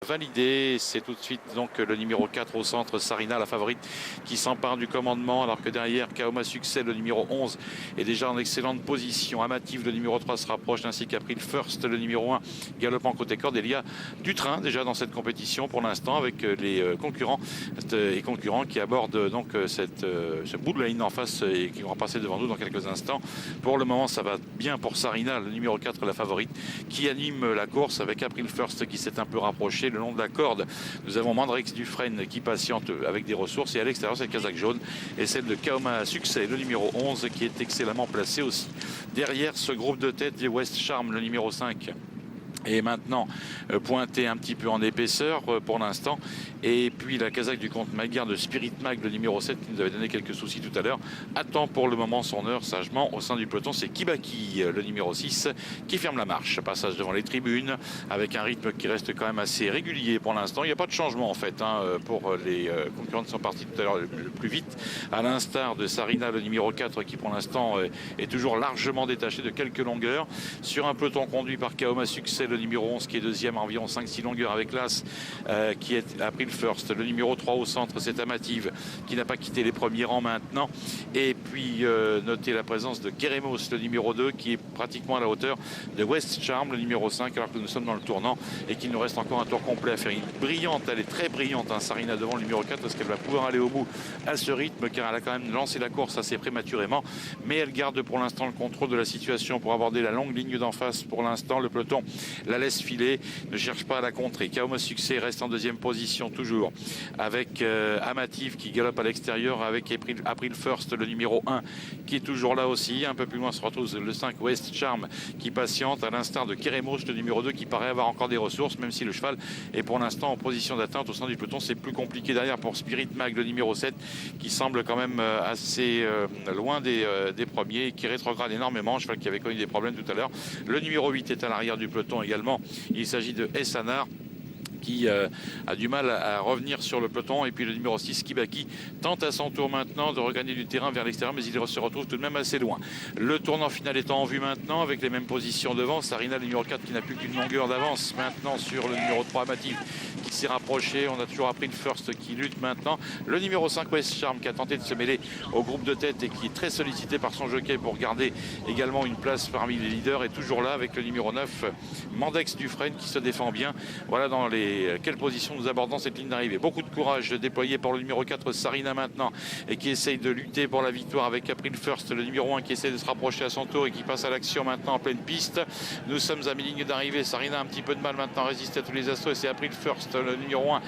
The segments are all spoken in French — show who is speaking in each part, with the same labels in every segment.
Speaker 1: Validé, c'est tout de suite donc le numéro 4 au centre, Sarina la favorite qui s'empare du commandement, alors que derrière Kaoma Succès, le numéro 11 est déjà en excellente position. Amative, le numéro 3 se rapproche, ainsi qu'April First, le numéro 1 galopant côté corde. Il y a du train déjà dans cette compétition pour l'instant, avec les concurrents qui abordent donc ce bout de la ligne en face et qui vont passer devant nous dans quelques instants. Pour le moment, ça va bien pour Sarina, le numéro 4 la favorite, qui anime la course avec April First qui s'est un peu rapproché le long de la corde. Nous avons Mandrex Dufresne qui patiente avec des ressources, et à l'extérieur c'est Kazakh jaune et celle de Kaoma Succès, le numéro 11, qui est excellemment placé aussi. Derrière ce groupe de tête, les West Charm, le numéro 5, et maintenant pointé un petit peu en épaisseur pour l'instant. Et puis la Kazakh du comte Magyar de Spirit Mag, le numéro 7, qui nous avait donné quelques soucis tout à l'heure, attend pour le moment son heure sagement. Au sein du peloton, c'est Kibaki, le numéro 6, qui ferme la marche. Passage devant les tribunes avec un rythme qui reste quand même assez régulier pour l'instant. Il n'y a pas de changement en fait pour les concurrents qui sont partis tout à l'heure le plus vite, à l'instar de Sarina, le numéro 4, qui pour l'instant est toujours largement détaché de quelques longueurs sur un peloton conduit par Kaoma Succès, le numéro 11, qui est deuxième à environ 5-6 longueurs, avec l'As qui a pris le first. Le numéro 3 au centre, c'est Amative, qui n'a pas quitté les premiers rangs maintenant. Et puis notez la présence de Keremos, le numéro 2, qui est pratiquement à la hauteur de West Charm, le numéro 5, alors que nous sommes dans le tournant et qu'il nous reste encore un tour complet à faire. Une brillante, elle est très brillante, Sarina, devant le numéro 4. Est-ce qu'elle va pouvoir aller au bout à ce rythme, car elle a quand même lancé la course assez prématurément, mais elle garde pour l'instant le contrôle de la situation pour aborder la longue ligne d'en face. Pour l'instant, le peloton la laisse filer, ne cherche pas à la contrer. Kaoma Succès reste en deuxième position toujours, avec Amative qui galope à l'extérieur, avec April First, le numéro 1, qui est toujours là aussi. Un peu plus loin se retrouve le 5 West Charm, qui patiente, à l'instar de Keremos, le numéro 2, qui paraît avoir encore des ressources, même si le cheval est pour l'instant en position d'atteinte au sein du peloton. C'est plus compliqué derrière pour Spirit Mag, le numéro 7, qui semble quand même assez loin des premiers et qui rétrograde énormément. Cheval qui avait connu des problèmes tout à l'heure. Le numéro 8 est à l'arrière du peloton également. Il s'agit de Essanar, qui a du mal à revenir sur le peloton. Et puis le numéro 6, Kibaki, tente à son tour maintenant de regagner du terrain vers l'extérieur, mais il se retrouve tout de même assez loin. Le tournant final étant en vue maintenant, avec les mêmes positions devant. Sarina, le numéro 4, qui n'a plus qu'une longueur d'avance maintenant sur le numéro 3, Amative, qui s'est rapproché. On a toujours appris le first qui lutte maintenant. Le numéro 5, West Charm, qui a tenté de se mêler au groupe de tête et qui est très sollicité par son jockey pour garder également une place parmi les leaders, est toujours là avec le numéro 9, Mandex Dufresne, qui se défend bien. Voilà dans quelle position nous abordons cette ligne d'arrivée. Beaucoup de courage déployé par le numéro 4, Sarina maintenant, et qui essaye de lutter pour la victoire avec April First, le numéro 1, qui essaie de se rapprocher à son tour et qui passe à l'action maintenant en pleine piste. Nous sommes à mi-ligne d'arrivée. Sarina a un petit peu de mal maintenant à résister à tous les assauts, et c'est April First, le numéro 1,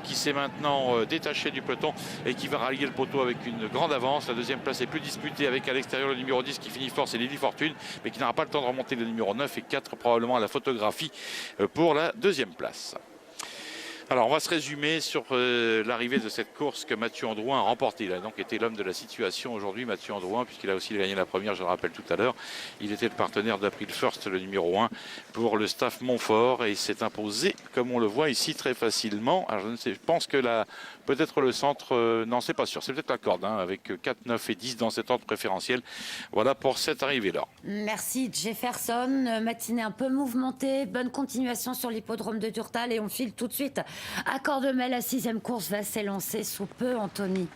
Speaker 1: qui s'est maintenant détaché du peloton et qui va rallier le poteau avec une grande avance. La deuxième place est plus disputée avec à l'extérieur le numéro 10 qui finit fort, c'est Lily Fortune, mais qui n'aura pas le temps de remonter le numéro 9 et 4 probablement à la photographie pour la deuxième place. Alors, on va se résumer sur l'arrivée de cette course que Mathieu Androuin a remportée. Il a donc été l'homme de la situation aujourd'hui, Mathieu Androuin, puisqu'il a aussi gagné la première, je le rappelle tout à l'heure. Il était le partenaire d'April First, le numéro 1, pour le staff Montfort, et il s'est imposé, comme on le voit ici, très facilement. Alors, je ne sais, je pense que peut-être le centre, non, c'est pas sûr, c'est peut-être la corde, avec 4, 9 et 10 dans cet ordre préférentiel. Voilà pour cette arrivée-là.
Speaker 2: Merci Jefferson, matinée un peu mouvementée, bonne continuation sur l'hippodrome de Durtal, et on file tout de suite à Cordemais. La 6e course va s'élancer sous peu, Anthony.